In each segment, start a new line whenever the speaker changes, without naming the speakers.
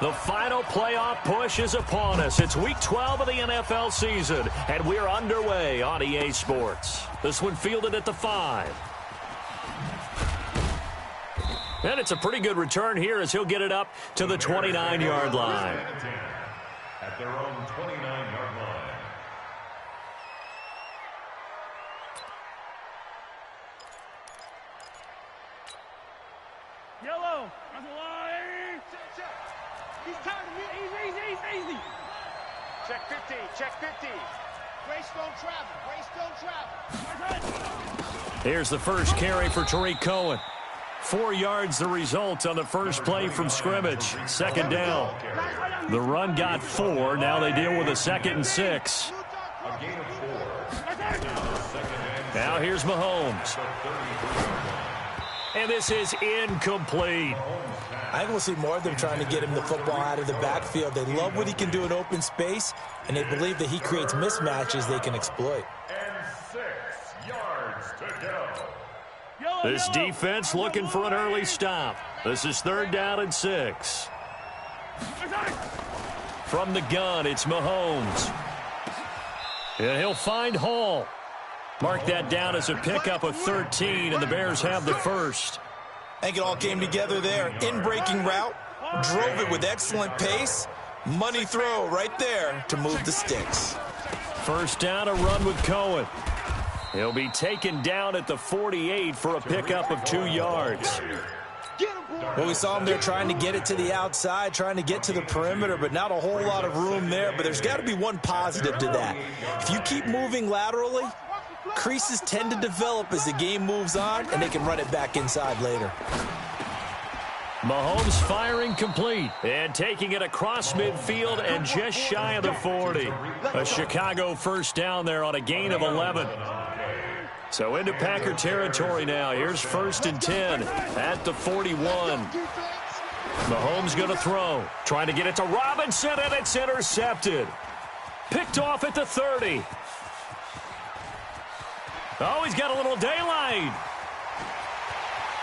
The final playoff push is upon us. It's Week 12 of the NFL season, and we're underway on EA Sports. This one fielded at the 5. And it's a pretty good return here as he'll get it up to the 29-yard line.
At their own 29-yard line.
Yellow. He's tired of me. Easy. Check 50. Check 50. Grace don't travel. Grace don't travel.
Here's the first carry for Tariq Cohen. 4 yards the result on the first play from scrimmage. Second down. The run got 4. Now they deal with a 2nd and 6. Now here's Mahomes. And this is incomplete.
I think we'll see more of them trying to get him the football out of the backfield. They love what he can do in open space, and they believe that he creates mismatches they can exploit.
And 6 yards to go.
This defense looking for an early stop. This is 3rd down and 6. From the gun, it's Mahomes. And he'll find Hall. Mark that down as a pickup of 13, and the Bears have the first.
I think it all came together there. In-breaking route, drove it with excellent pace. Money throw right there to move the sticks.
First down, a run with Cohen. He'll be taken down at the 48 for a pickup of 2 yards.
Well, we saw him there trying to get it to the outside, trying to get to the perimeter, but not a whole lot of room there. But there's got to be one positive to that. If you keep moving laterally, creases tend to develop as the game moves on, and they can run it back inside later.
Mahomes firing complete and taking it across midfield and just shy of the 40. A Chicago first down there on a gain of 11. So into Packer territory now. Here's 1st and 10 at the 41. Mahomes going to throw. Trying to get it to Robinson, and it's intercepted. Picked off at the 30. Oh, he's got a little daylight.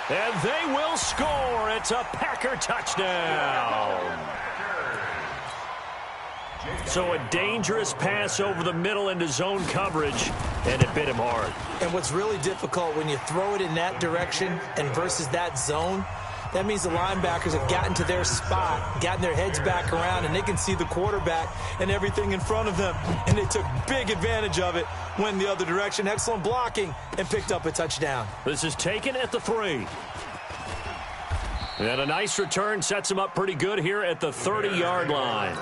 And they will score. It's a Packer touchdown. So a dangerous pass over the middle into zone coverage, and it bit him hard.
And what's really difficult when you throw it in that direction and versus that zone, that means the linebackers have gotten to their spot, gotten their heads back around, and they can see the quarterback and everything in front of them. And they took big advantage of it, went the other direction. Excellent blocking, and picked up a touchdown.
This is taken at the 3. And a nice return sets him up pretty good here at the 30-yard line.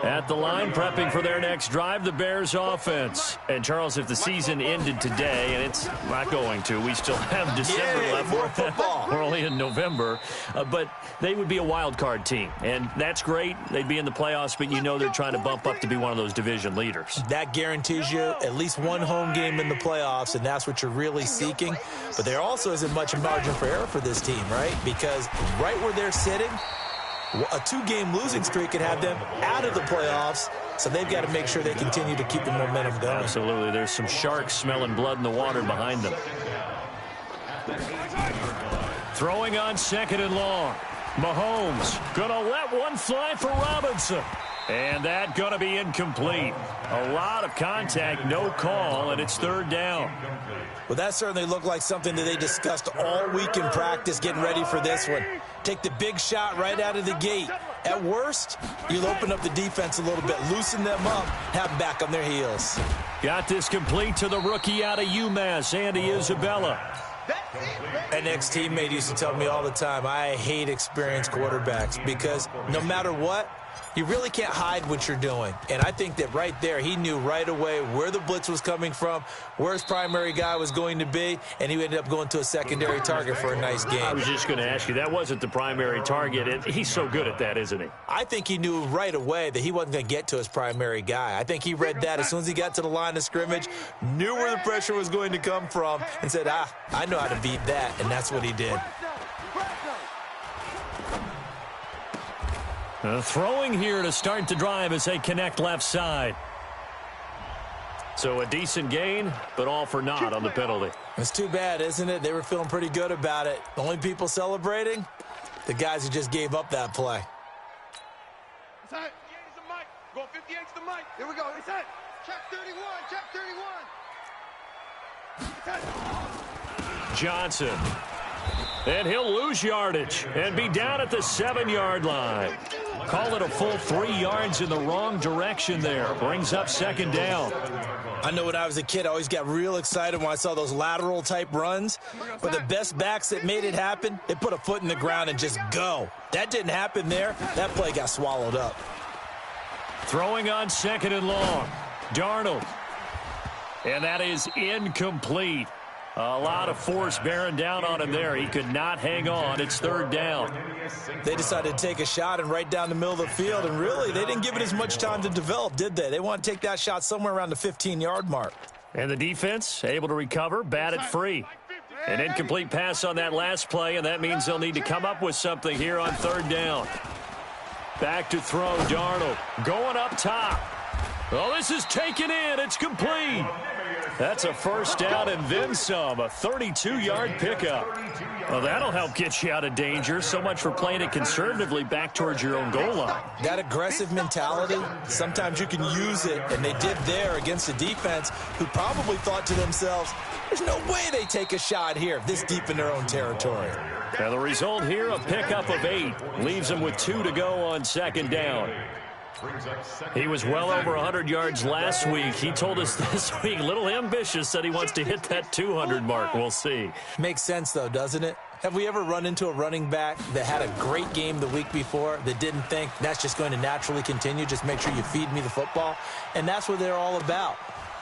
At the line, prepping for their next drive, the Bears offense. And, Charles, if the season ended today, and it's not going to, we still have December left.
More football.
We're only in November. But they would be a wild card team. And that's great. They'd be in the playoffs, but you know they're trying to bump up to be one of those division leaders.
That guarantees you at least one home game in the playoffs, and that's what you're really seeking. But there also isn't much margin for error for this team, right? Because right where they're sitting, a 2-game losing streak could have them out of the playoffs, so they've got to make sure they continue to keep the momentum going.
Absolutely. There's some sharks smelling blood in the water behind them. Throwing on 2nd and long. Mahomes going to let one fly for Robinson. And that going to be incomplete. A lot of contact, no call, and it's 3rd down.
Well, that certainly looked like something that they discussed all week in practice getting ready for this one. Take the big shot right out of the gate. At worst, you'll open up the defense a little bit, loosen them up, have them back on their heels.
Got this complete to the rookie out of UMass, Andy Isabella.
An ex-teammate used to tell me all the time, I hate experienced quarterbacks because no matter what, you really can't hide what you're doing. And I think that right there, he knew right away where the blitz was coming from, where his primary guy was going to be, and he ended up going to a secondary target for a nice game.
I was just going to ask you, that wasn't the primary target. And he's so good at that, isn't he?
I think he knew right away that he wasn't going to get to his primary guy. I think he read that as soon as he got to the line of scrimmage, knew where the pressure was going to come from, and said, I know how to beat that, and that's what he did.
Throwing here to start the drive as they connect left side. So a decent gain, but all for naught on the penalty.
It's too bad, isn't it? They were feeling pretty good about it. The only people celebrating, the guys who just gave up that play.
Inside. The mic. Go 58 to the mic. Here we go. Inside. Check 31. Check 31.
Johnson. And he'll lose yardage and be down at the 7-yard line. Call it a full 3 yards in the wrong direction there. Brings up 2nd down.
I know when I was a kid, I always got real excited when I saw those lateral-type runs. But the best backs that made it happen, they put a foot in the ground and just go. That didn't happen there. That play got swallowed up.
Throwing on 2nd and long. Darnold. And that is incomplete. A lot of force bearing down on him there. He could not hang on. It's 3rd down.
They decided to take a shot and right down the middle of the field, and really, they didn't give it as much time to develop, did they? They want to take that shot somewhere around the 15-yard mark.
And the defense able to recover, bat it free. An incomplete pass on that last play, and that means they'll need to come up with something here on 3rd down. Back to throw, Darnold. Going up top. Oh, this is taken in. It's complete. That's a 1st down and then some, a 32-yard pickup. Well, that'll help get you out of danger. So much for playing it conservatively back towards your own goal line.
That aggressive mentality, sometimes you can use it, and they did there against a defense who probably thought to themselves, there's no way they take a shot here this deep in their own territory.
Now the result here, a pickup of 8. Leaves them with 2 to go on 2nd down. He was well over 100 yards last week. He told us this week, a little ambitious, said he wants to hit that 200 mark. We'll see.
Makes sense, though, doesn't it? Have we ever run into a running back that had a great game the week before that didn't think that's just going to naturally continue? Just make sure you feed me the football. And that's what they're all about.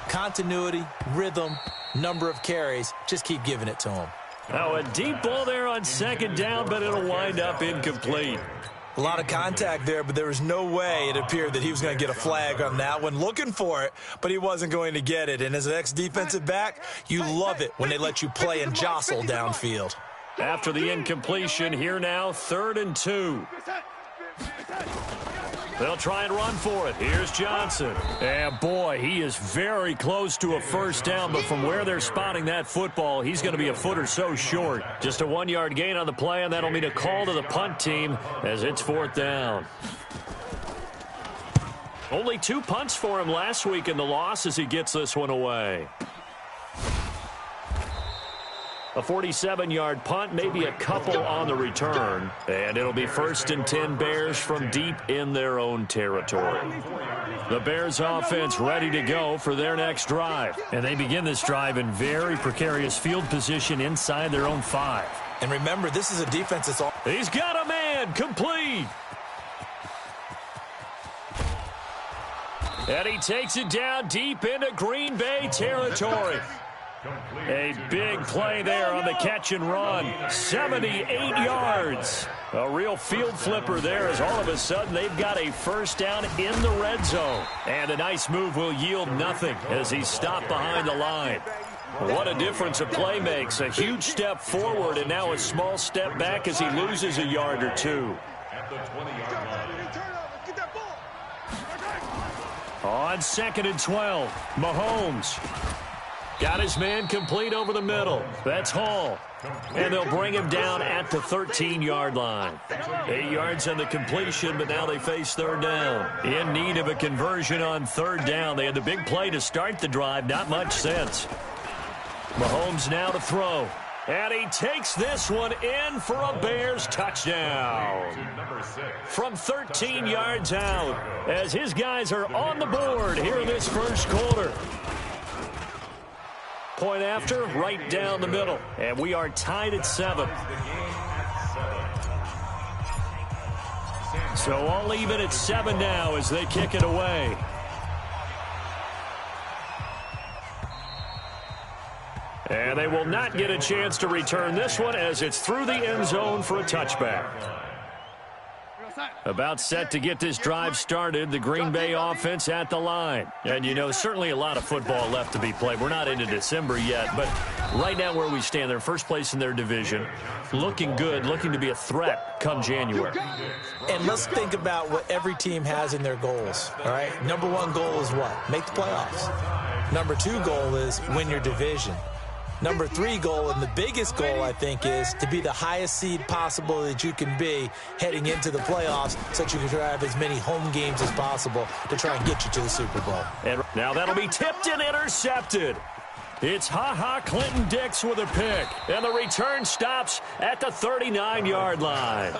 Continuity, rhythm, number of carries. Just keep giving it to them.
Now a deep ball there on 2nd down, but it'll wind up incomplete.
A lot of contact there, but there was no way it appeared that he was going to get a flag on that one. Looking for it, but he wasn't going to get it. And as an ex-defensive back, you love it when they let you play and jostle downfield.
After the incompletion, here now, 3rd and 2. They'll try and run for it. Here's Johnson. And, boy, he is very close to a 1st down, but from where they're spotting that football, he's going to be a foot or so short. Just a 1-yard gain on the play, and that'll mean a call to the punt team as it's 4th down. Only 2 punts for him last week in the loss as he gets this one away. A 47-yard punt, maybe a couple on the return. And it'll be 1st and 10 Bears from deep in their own territory. The Bears offense ready to go for their next drive. And they begin this drive in very precarious field position inside their own 5.
And remember, this is a defense that's all...
He's got a man, complete. And he takes it down deep into Green Bay territory. A big play there on the catch and run. 78 yards. A real field flipper there as all of a sudden they've got a 1st down in the red zone. And a nice move will yield nothing as he's stopped behind the line. What a difference a play makes. A huge step forward and now a small step back as he loses a yard or 2. On 2nd and 12, Mahomes. Got his man complete over the middle. That's Hall. And they'll bring him down at the 13-yard line. 8 yards on the completion, but now they face 3rd down. In need of a conversion on 3rd down. They had the big play to start the drive. Not much sense. Mahomes now to throw. And he takes this one in for a Bears touchdown. From 13 yards out as his guys are on the board here in this 1st quarter. Point after, right down the middle. And we are tied at 7. So all even at 7 now as they kick it away. And they will not get a chance to return this one as it's through the end zone for a touchback. About set to get this drive started, the Green Bay offense at the line. And, you know, certainly a lot of football left to be played. We're not into December yet, but right now where we stand, they're first place in their division, looking good, looking to be a threat come January.
And let's think about what every team has in their goals, all right? Number 1 goal is what? Make the playoffs. Number 2 goal is win your division. Number 3 goal, and the biggest goal, I think, is to be the highest seed possible that you can be heading into the playoffs so that you can have as many home games as possible to try and get you to the Super Bowl.
And now that'll be tipped and intercepted. It's Clinton Dix with a pick, and the return stops at the 39-yard line.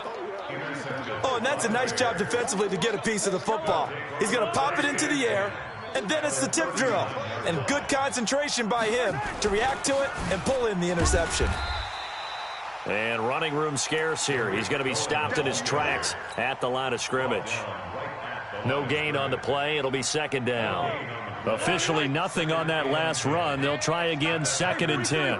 Oh, and that's a nice job defensively to get a piece of the football. He's going to pop it into the air, and then it's the tip drill. And good concentration by him to react to it and pull in the interception.
And running room scarce here. He's going to be stopped in his tracks at the line of scrimmage. No gain on the play. It'll be second down. Officially nothing on that last run. They'll try again, 2nd and 10.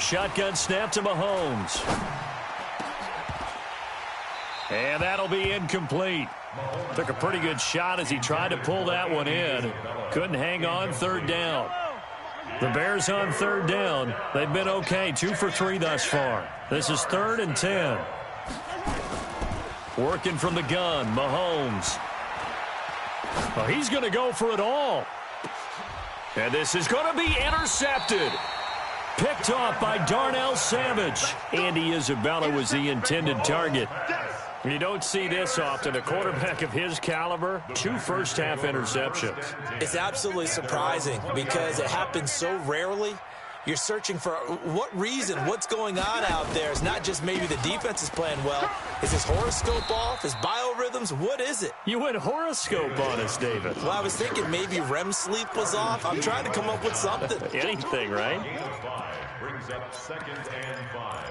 Shotgun snap to Mahomes. And that'll be incomplete. Took a pretty good shot as he tried to pull that one in. Couldn't hang on, 3rd down. The Bears on 3rd down. They've been okay, 2 for 3 thus far. This is 3rd and 10. Working from the gun, Mahomes. Oh, he's going to go for it all. And this is going to be intercepted. Picked off by Darnell Savage. Andy Isabella was the intended target. You don't see this often. A quarterback of his caliber, 2 first-half interceptions.
It's absolutely surprising because it happens so rarely. You're searching for what reason, what's going on out there. It's not just maybe the defense is playing well. Is his horoscope off? His biorhythms? What is it?
You went horoscope on us, David.
Well, I was thinking maybe REM sleep was off. I'm trying to come up with something.
Anything, right?
Brings up 2nd and 5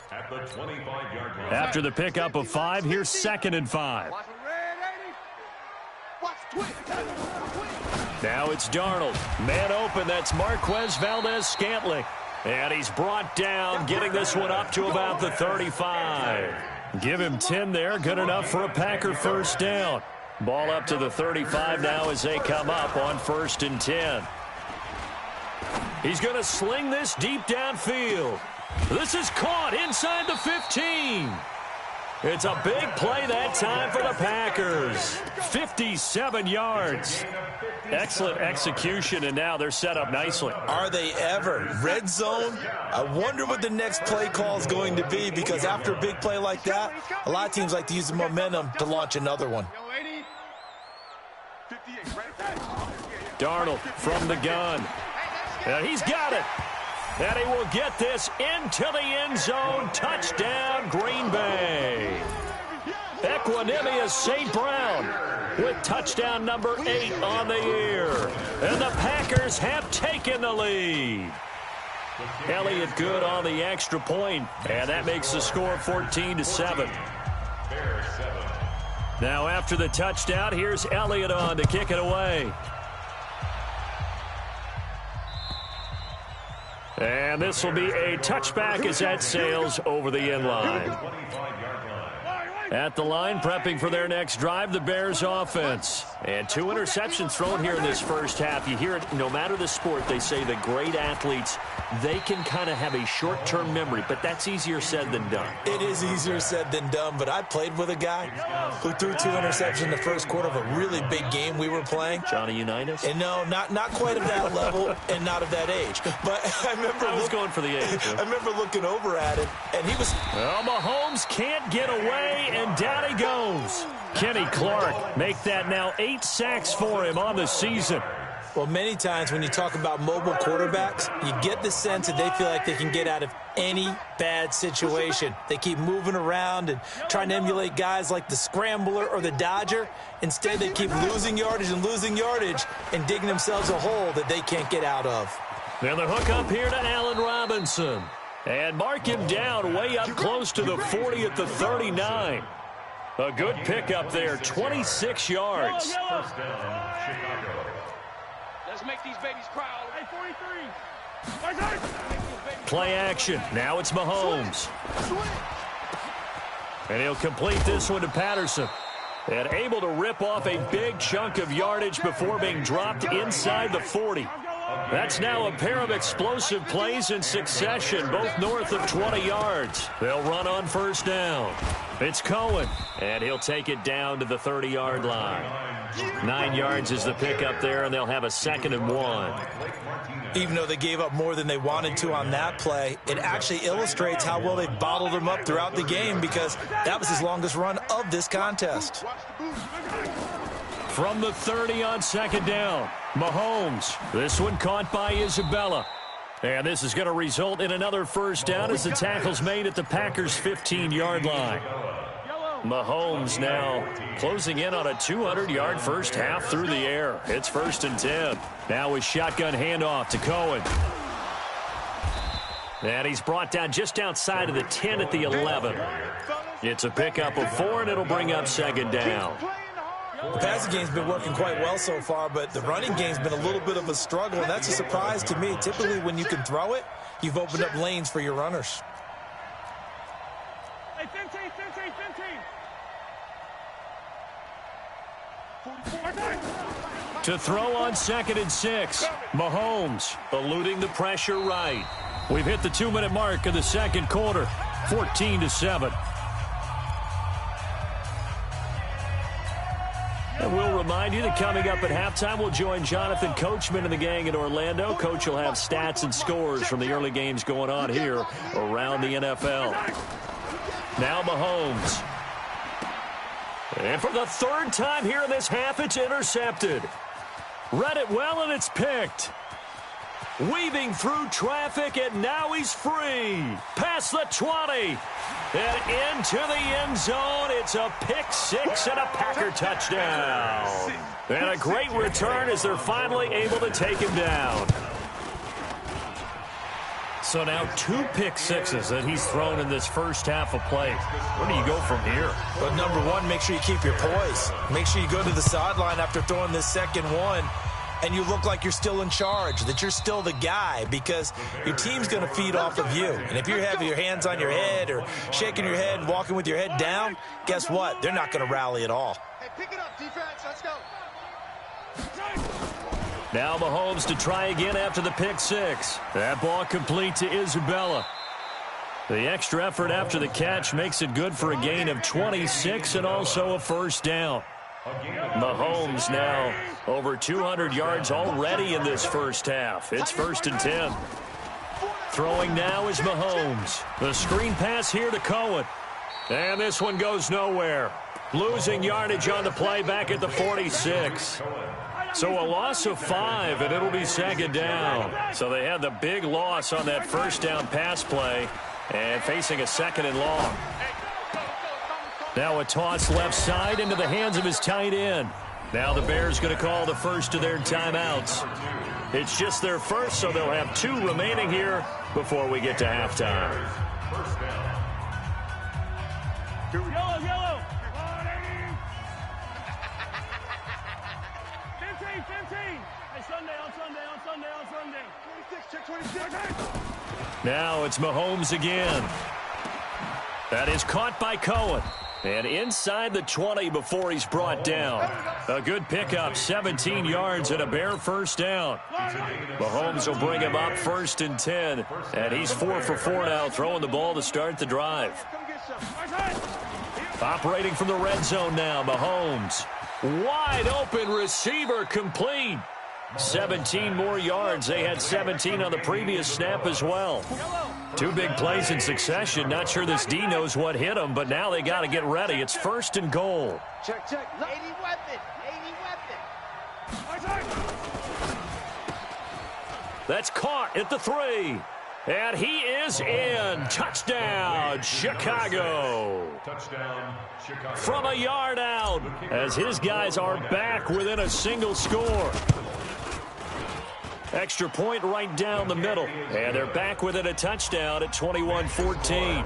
at the 25-yard line.
After the pickup of 5, here's 2nd and 5. Now it's Darnold. Man open, that's Marquez Valdez-Scantling. And he's brought down, getting this one up to about the 35. Give him 10 there, good enough for a Packer first down. Ball up to the 35 now as they come up on 1st and 10. He's going to sling this deep downfield. This is caught inside the 15. It's a big play that time for the Packers. 57 yards. Excellent execution, and now they're set up nicely.
Are they ever? Red zone? I wonder what the next play call is going to be, because after a big play like that, a lot of teams like to use the momentum to launch another one.
Darnold from the gun. And he's got it. And he will get this into the end zone. Touchdown, Green Bay. Equanimous St. Brown with touchdown number 8 on the year. And the Packers have taken the lead. Elliott good on the extra point, and that makes the score 14-7. Now after the touchdown, here's Elliott on to kick it away. And this will be a touchback as that sails over the end line. At the line, prepping for their next drive, the Bears offense. And 2 interceptions thrown here in this first half. You hear it, no matter the sport, they say the great athletes, they can kind of have a short-term memory, but that's easier said than done.
It is easier said than done, but I played with a guy who threw 2 interceptions in the first quarter of a really big game we were playing.
Johnny Unitas?
And no, not quite of that level and not of that age. But I
was going for the age.
I remember looking over at him, and he was...
Well, Mahomes can't get away, and down he goes. Kenny Clark make that now 8 sacks for him on the season.
Well, many times when you talk about mobile quarterbacks, you get the sense that they feel like they can get out of any bad situation. They keep moving around and trying to emulate guys like the Scrambler or the Dodger. Instead, they keep losing yardage and digging themselves a hole that they can't get out of.
And the hook up here to Allen Robinson. And mark him down way up close to the 40 at the 39. A good pickup there, 26 yards.
Let's make these babies cry. Hey, 43.
Play action. Now it's Mahomes. And he'll complete this one to Patterson. And able to rip off a big chunk of yardage before being dropped inside the 40. That's now a pair of explosive plays in succession, both north of 20 yards. They'll run on first down. It's Cohen, and he'll take it down to the 30-yard line. 9 yards is the pickup there, and they'll have a 2nd and 1.
Even though they gave up more than they wanted to on that play, it actually illustrates how well they bottled him up throughout the game, because that was his longest run of this contest.
From the 30 on 2nd down, Mahomes. This one caught by Isabella. And this is going to result in another first down as the tackle's made at the Packers' 15-yard line. Mahomes now closing in on a 200-yard first half through the air. It's 1st and 10. Now with shotgun handoff to Cohen. And he's brought down just outside of the 10 at the 11. It's a pickup of 4, and it'll bring up 2nd down.
The passing game's been working quite well so far, but the running game's been a little bit of a struggle, and that's a surprise to me. Typically, when you can throw it, you've opened up lanes for your runners.
Hey, 15.
To throw on 2nd and 6. Mahomes eluding the pressure right. We've hit the 2-minute mark of the second quarter. 14-7. And we'll remind you that coming up at halftime, we'll join Jonathan Coachman and the gang in Orlando. Coach will have stats and scores from the early games going on here around the NFL. Now Mahomes. And for the 3rd time here in this half, it's intercepted. Read it well, and it's picked. Weaving through traffic, and now he's free. Past the 20. And into the end zone. It's a pick 6 and a Packer touchdown. And a great return as they're finally able to take him down. So now 2 pick sixes that he's thrown in this first half of play. Where do you go from here?
Well, number one, make sure you keep your poise. Make sure you go to the sideline after throwing this second one, and you look like you're still in charge, that you're still the guy, because your team's going to feed off of you. And if you're having your hands on your head or shaking your head and walking with your head down, guess what? They're not going to rally at all.
Hey, pick it up, defense. Let's go.
Now Mahomes to try again after the pick 6. That ball complete to Isabella. The extra effort after the catch makes it good for a gain of 26 and also a first down. Mahomes now over 200 yards already in this first half. It's 1st and 10. Throwing now is Mahomes. The screen pass here to Cohen. And this one goes nowhere. Losing yardage on the play back at the 46. So a loss of 5, and it'll be 2nd down. So they had the big loss on that first down pass play and facing a 2nd and long. Now a toss left side into the hands of his tight end. Now the Bears going to call the first of their timeouts. It's just their first, so they'll have 2 remaining here before we get to halftime.
Yellow. 15. Hey, Sunday. 26, check 26.
Now it's Mahomes again. That is caught by Cohen. And inside the 20 before he's brought down. A good pickup, 17 yards and a Bear first down. Mahomes will bring him up 1st and 10. And he's 4 for 4 now, throwing the ball to start the drive. Operating from the red zone now, Mahomes. Wide open receiver complete. 17 more yards. They had 17 on the previous snap as well. 2 big plays in succession. Not sure this D knows what hit them, but now they got to get ready. It's 1st and goal.
Check. 80 weapon.
That's caught at the 3. And he is in. Touchdown, Chicago. From a yard out, as his guys are back within a single score. Extra point right down the middle. And they're back within a touchdown at 21-14.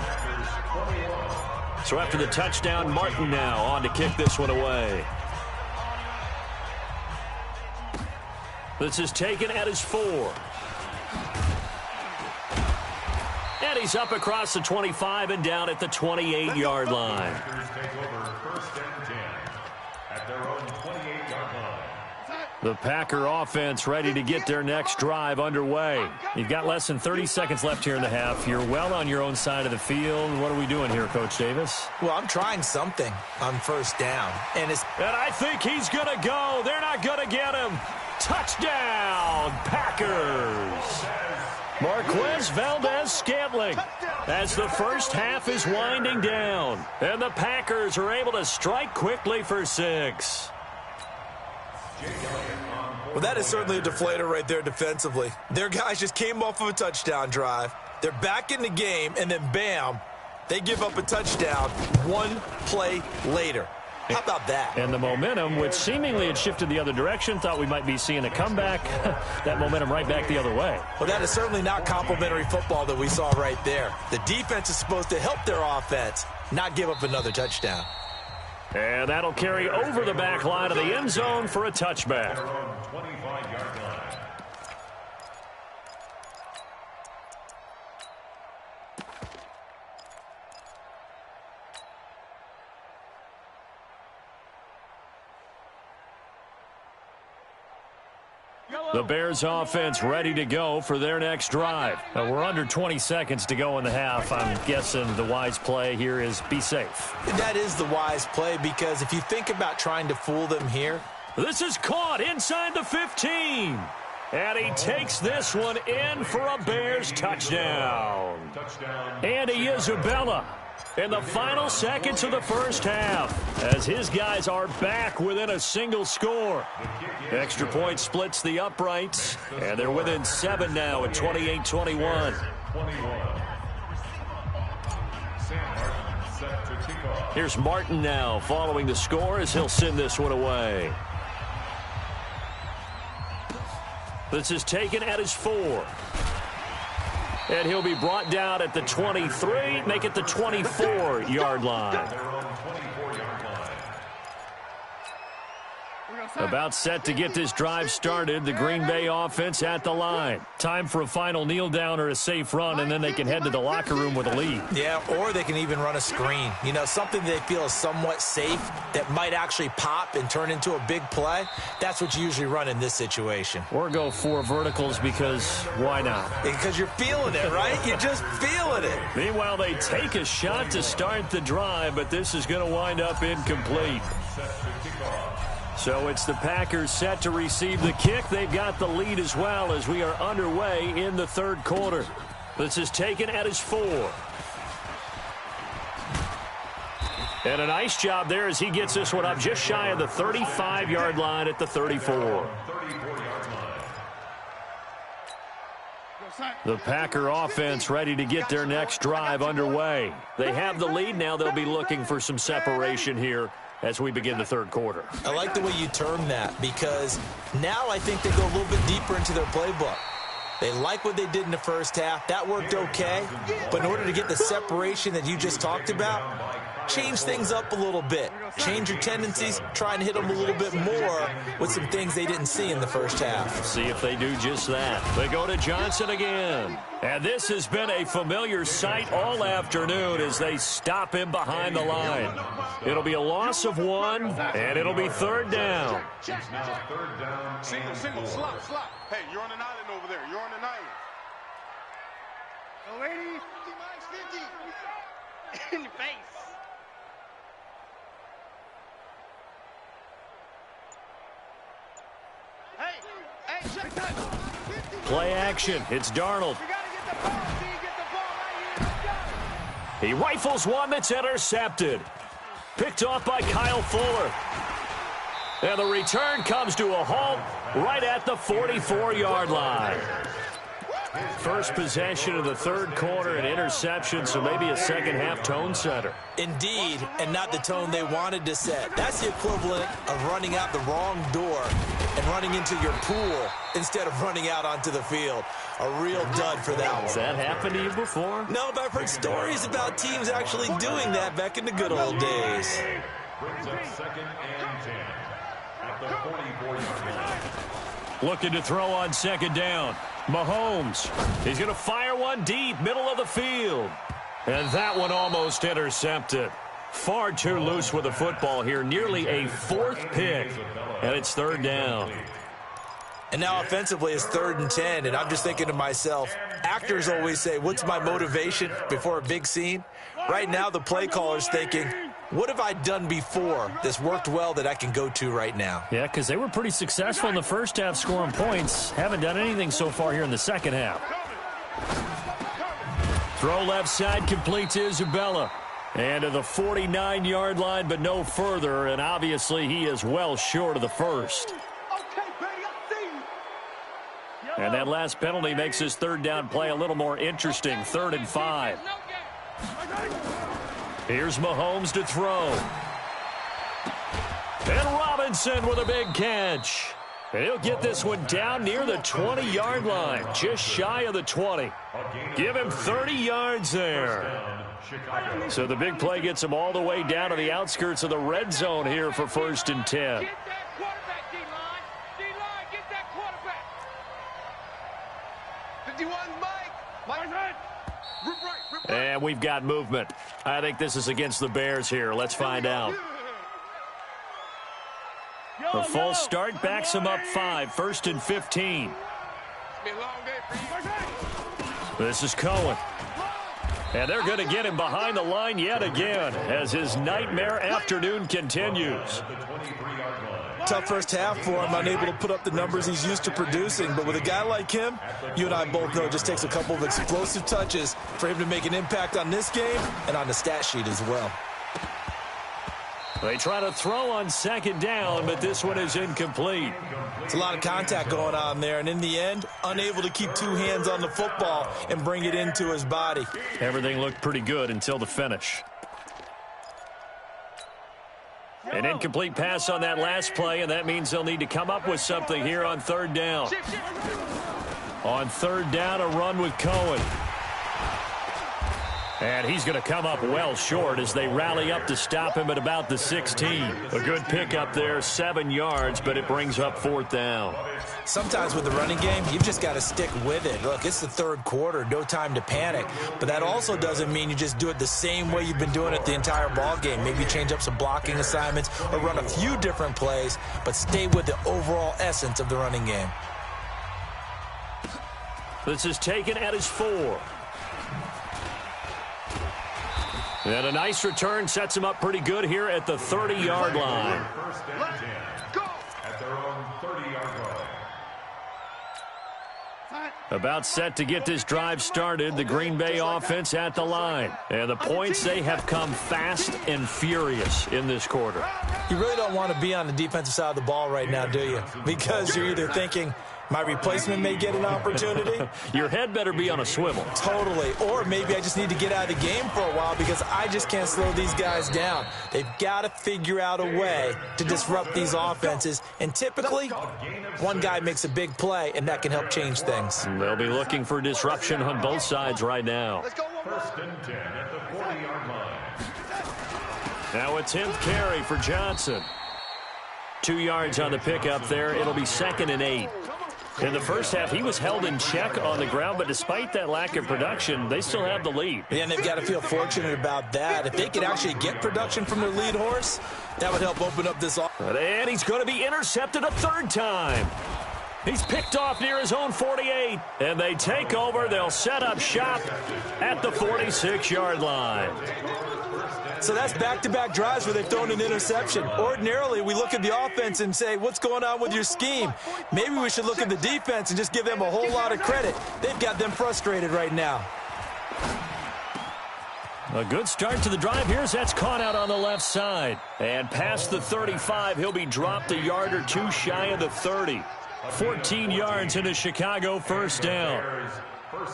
So after the touchdown, Martin now on to kick this one away. This is taken at his 4. And he's up across the 25 and down at the 28-yard line.
Take over 1st and 10 at their own 28-yard line.
The Packer offense ready to get their next drive underway. You've got less than 30 seconds left here in the half. You're well on your own side of the field. What are we doing here, Coach Davis?
Well, I'm trying something on first down. And
I think he's going to go. They're not going to get him. Touchdown, Packers. Marquez Valdez-Scantling as the first half is winding down. And the Packers are able to strike quickly for 6.
Well, that is certainly a deflator right there defensively. Their guys just came off of a touchdown drive. They're back in the game, and then bam, they give up a touchdown one play later. How about that?
And the momentum, which seemingly had shifted the other direction, thought we might be seeing a comeback. That momentum right back the other way.
Well, that is certainly not complimentary football that we saw right there. The defense is supposed to help their offense, not give up another touchdown.
And that'll carry over the back line of the end zone for a touchback.
25-yard line.
The Bears offense ready to go for their next drive. We're under 20 seconds to go in the half. I'm guessing the wise play here is be safe.
That is the wise play, because if you think about trying to fool them here.
This is caught inside the 15. And he takes this one in for a Bears touchdown. Andy Isabella in the final seconds of the first half, as his guys are back within a single score. Extra point splits the uprights, and they're within 7 now at 28-21. Here's Martin now following the score as he'll send this one away. This is taken at his 4. And he'll be brought down at the 23, make it the 24-yard line. About set to get this drive started, the Green Bay offense at the line. Time for a final kneel down or a safe run, and then they can head to the locker room with a lead.
Yeah, or they can even run a screen. You know, something they feel is somewhat safe that might actually pop and turn into a big play. That's what you usually run in this situation.
Or go 4 verticals, because why not?
Because you're feeling it, right? You're just feeling it.
Meanwhile, they take a shot to start the drive, but this is going to wind up incomplete. So it's the Packers set to receive the kick. They've got the lead as well as we are underway in the third quarter. This is taken at his 4. And a nice job there as he gets this one up just shy of the 35-yard line at the 34. The Packer offense ready to get their next drive underway. They have the lead. Now they'll be looking for some separation here as we begin the third quarter.
I like the way you term that, because now I think they go a little bit deeper into their playbook. They like what they did in the first half. That worked okay. But in order to get the separation that you just talked about, change things up a little bit. Change your tendencies. Try and hit them a little bit more with some things they didn't see in the first half.
See if they do just that. They go to Johnson again. And this has been a familiar sight all afternoon as they stop him behind the line. It'll be a loss of 1, and it'll be third down.
Single, slop. Hey, you're on an island over there. You're on an island. No, 80. 50, Mike, 50. In your face. Hey, check that.
Play action. It's Darnold. He rifles one that's intercepted. Picked off by Kyle Fuller. And the return comes to a halt right at the 44-yard line. First possession of the third quarter, an interception, so maybe a second-half tone setter.
Indeed, and not the tone they wanted to set. That's the equivalent of running out the wrong door and running into your pool instead of running out onto the field. A real dud for that one.
Has that happened to you before?
No, but I've heard stories about teams actually doing that back in the good old days.
Brings up 2nd and 10 at the 44-yard line.
Looking to throw on second down. Mahomes. He's going to fire one deep, middle of the field. And that one almost intercepted. Far too loose with the football here. Nearly a 4th pick. And it's third down.
And now offensively it's 3rd and 10, and I'm just thinking to myself, actors always say, what's my motivation before a big scene? Right now the play caller's thinking, what have I done before that's worked well that I can go to right now?
Yeah, because they were pretty successful in the first half scoring points. Haven't done anything so far here in the second half. Throw left side, completes Isabella. And to the 49-yard line, but no further. And obviously he is well short of the first. And that last penalty makes his 3rd down play a little more interesting. 3rd and 5. Here's Mahomes to throw. And Robinson with a big catch. And he'll get this one down near the 20-yard line, just shy of the 20. Give him 30 yards there. So the big play gets him all the way down to the outskirts of the red zone here for 1st and 10.
Get that quarterback, D-line. D-line, get that quarterback. 51, Mike. Right.
And we've got movement. I think this is against the Bears here. Let's find out. The false start backs him up 5, 1st and 15. This is Cohen. And they're going to get him behind the line yet again as his nightmare afternoon continues.
Tough first half for him, unable to put up the numbers he's used to producing. But with a guy like him, you and I both know it just takes a couple of explosive touches for him to make an impact on this game and on the stat sheet as well.
They try to throw on 2nd down, but this one is incomplete.
It's a lot of contact going on there, and in the end, unable to keep 2 hands on the football and bring it into his body.
Everything looked pretty good until the finish. An incomplete pass on that last play, and that means they'll need to come up with something here on 3rd down. On 3rd down, a run with Cohen. And he's going to come up well short as they rally up to stop him at about the 16. A good pickup there, 7 yards, but it brings up 4th down.
Sometimes with the running game, you've just got to stick with it. Look, it's the 3rd quarter, no time to panic. But that also doesn't mean you just do it the same way you've been doing it the entire ball game. Maybe change up some blocking assignments or run a few different plays, but stay with the overall essence of the running game.
This is taken at his 4. And a nice return sets him up pretty good here at the 30-yard line.
At their own 30-yard line.
About set to get this drive started, the Green Bay offense at the line. And the points, they have come fast and furious in this quarter.
You really don't want to be on the defensive side of the ball right now, do you? Because you're either thinking, my replacement may get an opportunity.
Your head better be on a swivel.
Totally. Or maybe I just need to get out of the game for a while because I just can't slow these guys down. They've got to figure out a way to disrupt these offenses. And typically, one guy makes a big play, and that can help change things.
They'll be looking for disruption on both sides right now.
1st and 10 at the 40-yard line.
Now a 10th carry for Johnson. 2 yards on the pickup there. It'll be 2nd and 8. In the first half, he was held in check on the ground, but despite that lack of production, they still have the lead.
Yeah, and they've got to feel fortunate about that. If they could actually get production from their lead horse, that would help open up this offense.
And he's going to be intercepted a 3rd time. He's picked off near his own 48. And they take over. They'll set up shop at the 46-yard line.
So that's back-to-back drives where they've thrown an interception. Ordinarily, we look at the offense and say, what's going on with your scheme? Maybe we should look at the defense and just give them a whole lot of credit. They've got them frustrated right now.
A good start to the drive here as that's caught out on the left side. And past the 35, he'll be dropped a yard or 2 shy of the 30. 14 yards in a Chicago 1st down.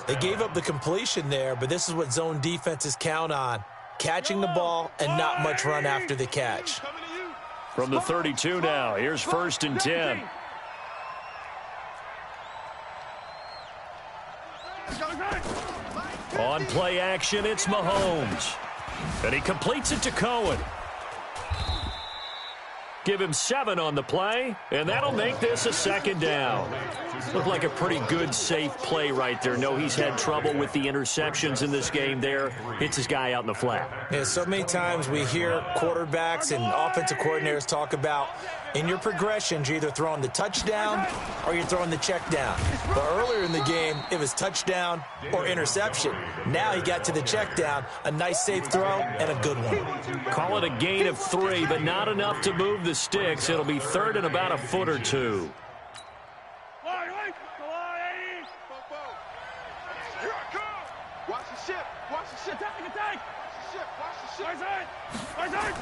They gave up the completion there, but this is what zone defenses count on. Catching the ball and not much run after the catch.
From the 32 now, here's 1st and 10. On play action, it's Mahomes. And he completes it to Cohen. Give him 7 on the play, and that'll make this a 2nd down. Looked like a pretty good, safe play right there. No, he's had trouble with the interceptions in this game there. Hits his guy out in the flat.
Yeah, so many times we hear quarterbacks and offensive coordinators talk about In your progressions, you're either throwing the touchdown or you're throwing the check down. But earlier in the game, it was touchdown or interception. Now he got to the check down, a nice safe throw, and a good one.
Call it a gain of 3, but not enough to move the sticks. It'll be third and about a foot or two.
Watch the ship. Watch the ship. Attack. Watch the ship. Watch the ship.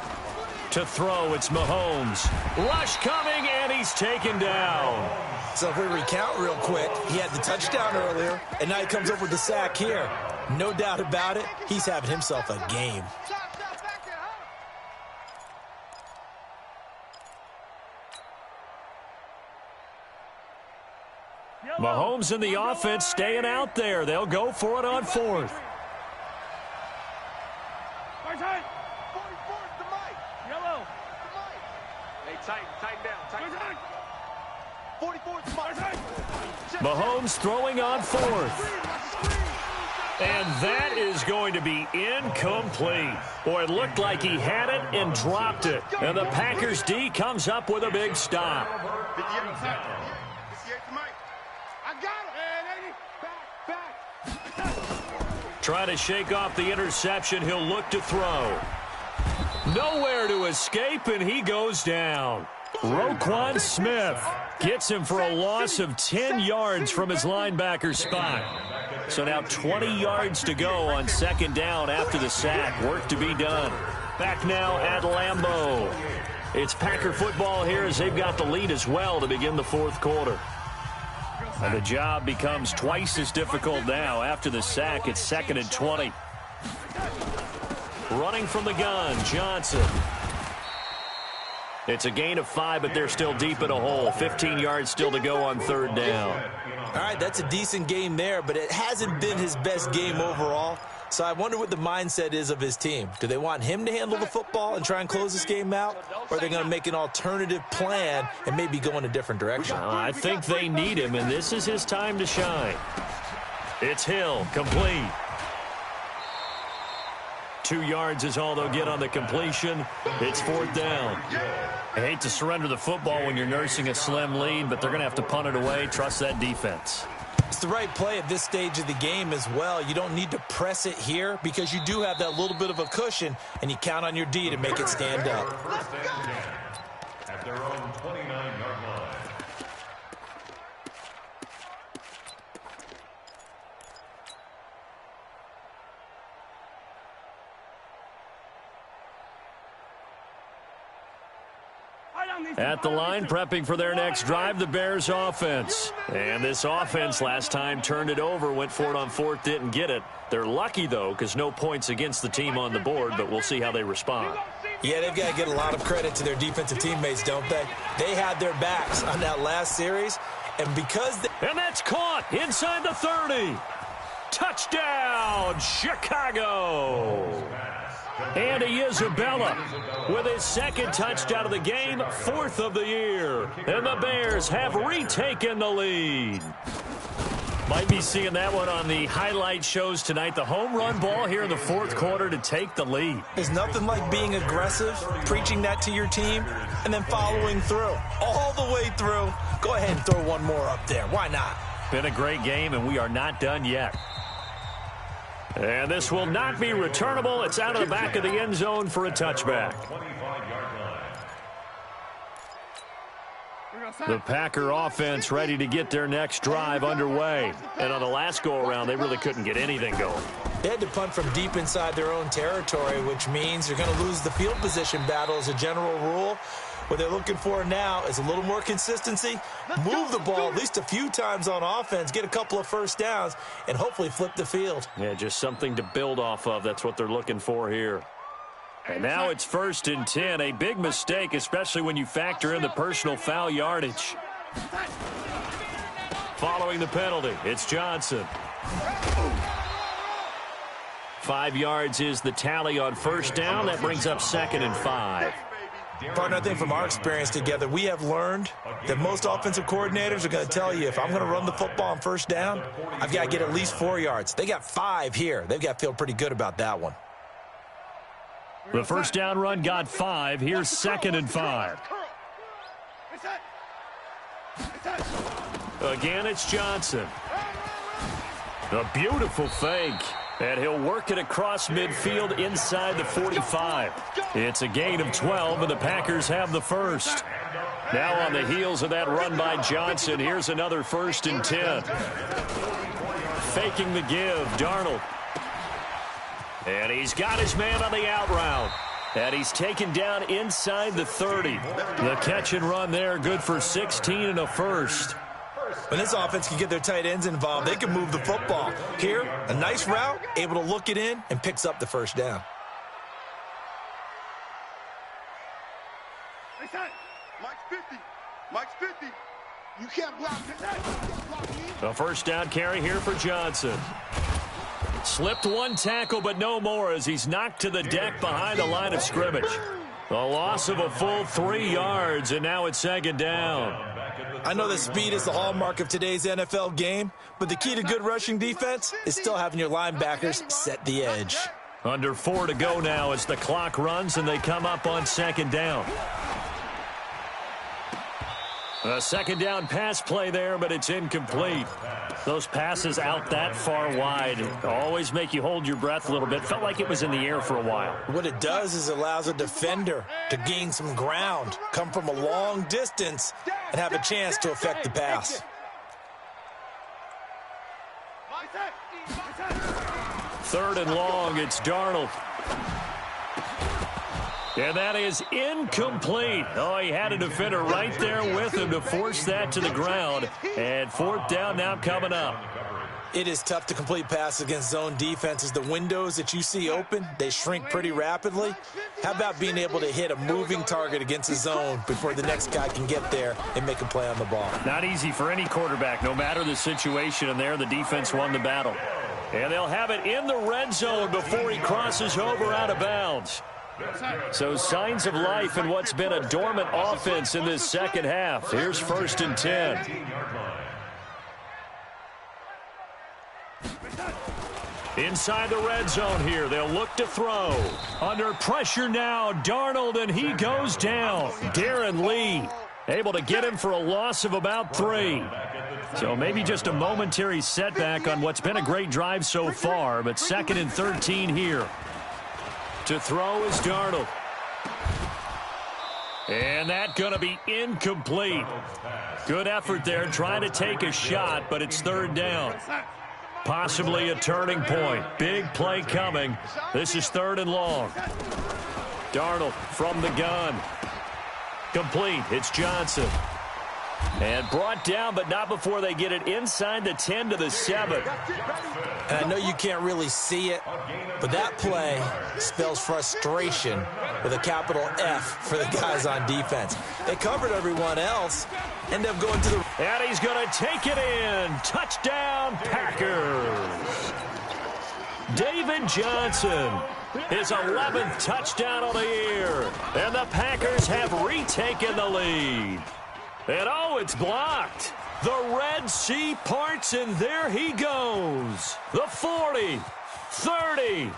To throw, it's Mahomes. Lush coming, and he's taken down.
So if we recount real quick, he had the touchdown earlier, and now he comes up with the sack here. No doubt about it, he's having himself a game.
Mahomes and the offense staying out there. They'll go for it on 4th. Mahomes throwing on 4th. And that is going to be incomplete. Boy, it looked like he had it and dropped it. And the Packers D comes up with a big stop. Trying to shake off the interception. He'll look to throw. Nowhere to escape, and he goes down. Roquan Smith gets him for a loss of 10 yards from his linebacker spot. So now 20 yards to go on 2nd down after the sack. Work to be done. Back now at Lambeau. It's Packer football here as they've got the lead as well to begin the 4th quarter. And the job becomes twice as difficult now. After the sack, it's 2nd and 20. Running from the gun, Johnson. It's a gain of 5, but they're still deep in a hole. 15 yards still to go on 3rd down.
All right, that's a decent game there, but it hasn't been his best game overall. So I wonder what the mindset is of his team. Do they want him to handle the football and try and close this game out? Or are they going to make an alternative plan and maybe go in a different direction?
I think they need him, and this is his time to shine. It's Hill, complete. 2 yards is all they'll get on the completion. It's 4th down. I hate to surrender the football when you're nursing a slim lead, but they're going to have to punt it away. Trust that defense.
It's the right play at this stage of the game as well. You don't need to press it here because you do have that little bit of a cushion, and you count on your D to make it stand up.
At their own 29-yard line.
At the line, prepping for their next drive, the Bears offense. And this offense last time turned it over, went for it on 4th, didn't get it. They're lucky, though, because no points against the team on the board, but we'll see how they respond.
Yeah, they've got to get a lot of credit to their defensive teammates, don't they? They had their backs on that last series, and because they...
And that's caught inside the 30. Touchdown, Chicago. Andy Isabella with his 2nd touchdown of the game, 4th of the year. And the Bears have retaken the lead. Might be seeing that one on the highlight shows tonight. The home run ball here in the 4th quarter to take the lead.
There's nothing like being aggressive, preaching that to your team, and then following through. All the way through. Go ahead and throw one more up there. Why not?
Been a great game, and we are not done yet. And this will not be returnable. It's out of the back of the end zone for a touchback. The Packer offense ready to get their next drive underway. And on the last go-around, they really couldn't get anything going.
They had to punt from deep inside their own territory, which means they're going to lose the field position battle as a general rule. What they're looking for now is a little more consistency, move the ball at least a few times on offense, get a couple of first downs, and hopefully flip the field.
Yeah, just something to build off of. That's what they're looking for here. And now it's 1st and 10. A big mistake, especially when you factor in the personal foul yardage. Following the penalty, it's Johnson. 5 yards is the tally on 1st down. That brings up 2nd and 5.
Partner, I think from our experience together, we have learned that most offensive coordinators are going to tell you, if I'm going to run the football on 1st down, I've got to get at least 4 yards. They got 5 here. They've got to feel pretty good about that one.
The 1st down run got 5. Here's 2nd and 5. Again, it's Johnson. A beautiful fake. And he'll work it across midfield inside the 45. It's a gain of 12, and the Packers have the first. Now on the heels of that run by Johnson, here's another 1st and 10. Faking the give, Darnold. And he's got his man on the out route. And he's taken down inside the 30. The catch and run there, good for 16 and a first.
When this offense can get their tight ends involved, they can move the football. Here, a nice route, able to look it in, and picks up the first down.
Mike's 50. Mike's 50. You can't block me.
A first down carry here for Johnson. Slipped one tackle, but no more as he's knocked to the deck behind the line of scrimmage. A loss of a full 3 yards, and now it's 2nd down.
I know that speed is the hallmark of today's NFL game, but the key to good rushing defense is still having your linebackers set the edge.
Under 4 to go now as the clock runs and they come up on 2nd down. A 2nd down pass play there, but it's incomplete. Those passes out that far wide always make you hold your breath a little bit. Felt like it was in the air for a while.
What it does is it allows a defender to gain some ground, come from a long distance, and have a chance to affect the pass.
3rd and long, it's Darnold. And that is incomplete. Oh, he had a defender right there with him to force that to the ground. And 4th down now coming up.
It is tough to complete passes against zone defenses. The windows that you see open, they shrink pretty rapidly. How about being able to hit a moving target against a zone before the next guy can get there and make a play on the ball?
Not easy for any quarterback, no matter the situation. And there, the defense won the battle. And they'll have it in the red zone before he crosses over out of bounds. So signs of life in what's been a dormant offense in this second half. Here's 1st and 10. Inside the red zone here. They'll look to throw. Under pressure now, Darnold, and he goes down. Darren Lee able to get him for a loss of about 3. So maybe just a momentary setback on what's been a great drive so far, but 2nd and 13 here. To throw is Darnold. And that going to be incomplete. Good effort there trying to take a shot, but it's 3rd down. Possibly a turning point. Big play coming. This is 3rd and long. Darnold from the gun. Complete. It's Johnson. And brought down, but not before they get it inside the 10 to the 7.
And I know you can't really see it, but that play spells frustration with a capital F for the guys on defense. They covered everyone else, end up going to the...
And he's going to take it in. Touchdown, Packers. David Johnson, his 11th touchdown on the year. And the Packers have retaken the lead. And oh, it's blocked. The Red Sea parts, and there he goes. The 40, 30,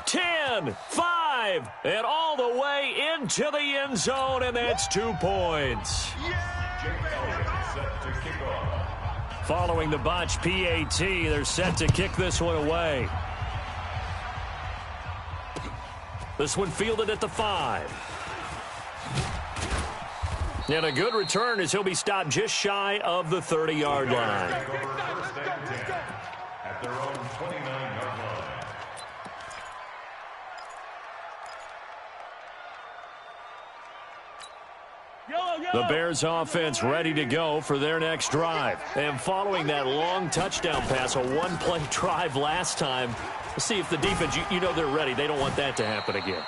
10, 5, and all the way into the end zone, and that's 2 points. Following the botched PAT, they're set to kick this one away. This one fielded at the 5. And a good return as he'll be stopped just shy of the 30-yard line.
At their own 29-yard line.
The Bears offense ready to go for their next drive. And following that long touchdown pass, a one-play drive last time, let's see if the defense, you know they're ready. They don't want that to happen again.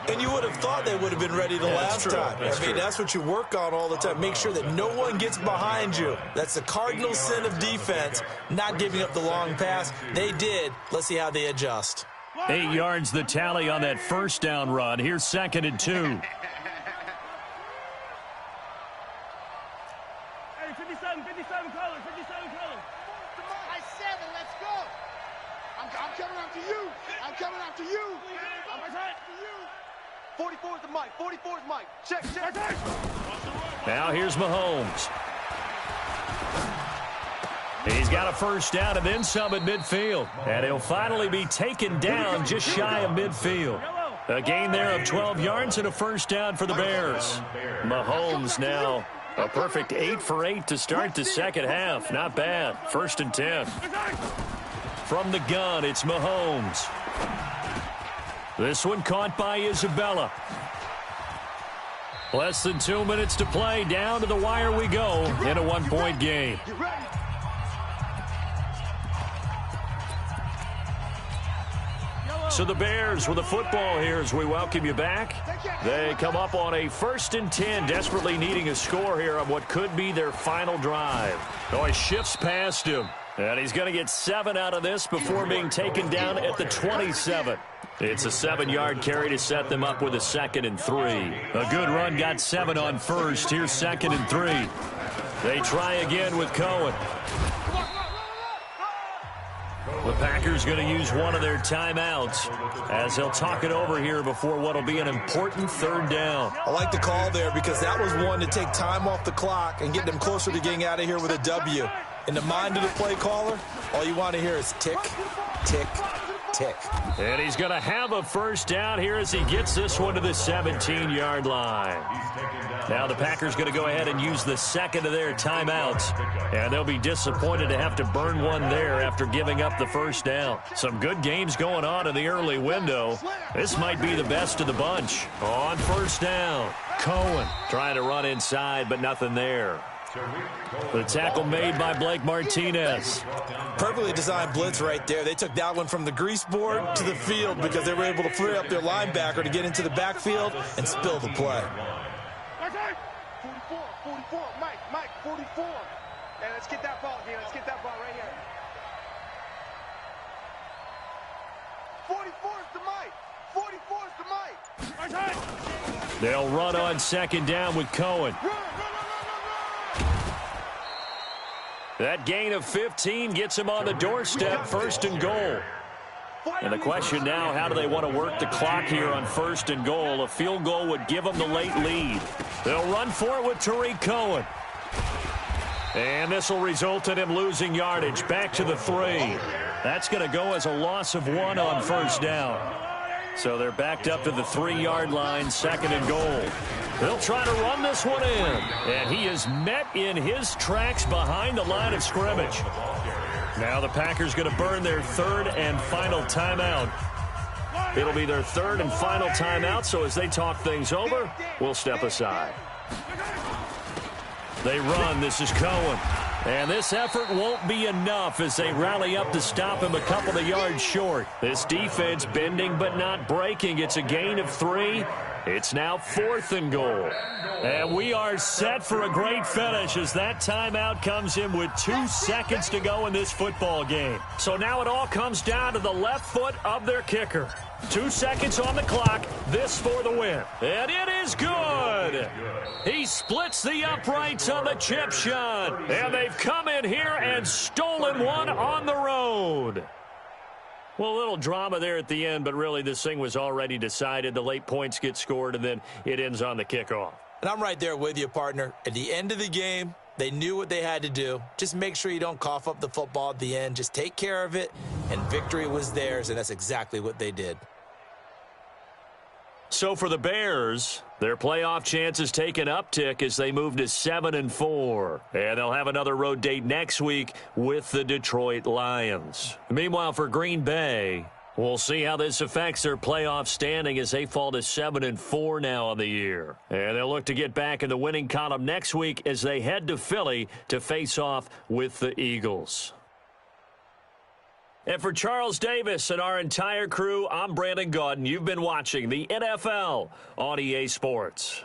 And you would have thought they would have been ready the last time. I mean, that's what you work on all the time. Make sure that no one gets behind you. That's the cardinal sin of defense, not giving up the long pass. They did. Let's see how they adjust.
8 yards the tally on that first down run. Here's 2nd and 2.
Hey, 57 colors, 57 colors. I 7, let's go. I'm coming after you. I'm coming after you. I'm coming after you. 44 is the mic. 44 is Mike. Check.
Now here's Mahomes. He's got a first down and then some at midfield. And he'll finally be taken down just shy of midfield. A gain there of 12 yards and a first down for the Bears. Mahomes now a perfect 8 for 8 to start the second half. Not bad. 1st and 10. From the gun, it's Mahomes. This one caught by Isabella. Less than 2 minutes to play. Down to the wire we go in a 1-point game. So the Bears with the football here as we welcome you back. They come up on a 1st and 10, desperately needing a score here on what could be their final drive. Oh, he shifts past him, and he's going to get 7 out of this before being taken down at the 27. It's a 7-yard carry to set them up with a 2nd and 3. A good run got 7 on first. Here's 2nd and 3. They try again with Cohen. The Packers going to use one of their timeouts as they'll talk it over here before what will be an important 3rd down.
I like the call there because that was one to take time off the clock and get them closer to getting out of here with a W. In the mind of the play caller, all you want to hear is tick, tick, tick.
And he's going to have a first down here as he gets this one to the 17-yard line. Now the Packers going to go ahead and use the 2nd of their timeouts. And they'll be disappointed to have to burn one there after giving up the first down. Some good games going on in the early window. This might be the best of the bunch. On 1st down, Cohen trying to run inside, but nothing there. The tackle made by Blake Martinez.
Perfectly designed blitz right there. They took that one from the grease board to the field because they were able to free up their linebacker to get into the backfield and spill the play.
44, Mike, 44. And let's get that ball here. Let's get that ball right here. 44 is the Mike. 44 is the Mike.
They'll run on 2nd down with Cohen. That gain of 15 gets him on the doorstep, 1st and goal. And the question now, how do they want to work the clock here on 1st and goal? A field goal would give them the late lead. They'll run for it with Tariq Cohen. And this will result in him losing yardage back to the 3. That's going to go as a loss of 1 on 1st down. So they're backed up to the 3-yard line, 2nd and goal. They'll try to run this one in. And he is met in his tracks behind the line of scrimmage. Now the Packers going to burn their 3rd and final timeout. It'll be their 3rd and final timeout, so as they talk things over, we'll step aside. They run. This is Cohen. And this effort won't be enough as they rally up to stop him a couple of yards short. This defense bending but not breaking. It's a gain of 3. It's now 4th and goal. And we are set for a great finish as that timeout comes in with 2 seconds to go in this football game. So now it all comes down to the left foot of their kicker. 2 seconds on the clock. This for the win. And it is good. He splits the uprights on the chip shot. And they've come in here and stolen one on the road. Well, a little drama there at the end, but really this thing was already decided. The late points get scored, and then it ends on the kickoff.
And I'm right there with you, partner. At the end of the game, they knew what they had to do. Just make sure you don't cough up the football at the end. Just take care of it, and victory was theirs, and that's exactly what they did.
So for the Bears, their playoff chances take an uptick as they move to 7-4. And they'll have another road date next week with the Detroit Lions. Meanwhile, for Green Bay, we'll see how this affects their playoff standing as they fall to 7-4 now on the year. And they'll look to get back in the winning column next week as they head to Philly to face off with the Eagles. And for Charles Davis and our entire crew, I'm Brandon Gaudin. You've been watching the NFL on EA Sports.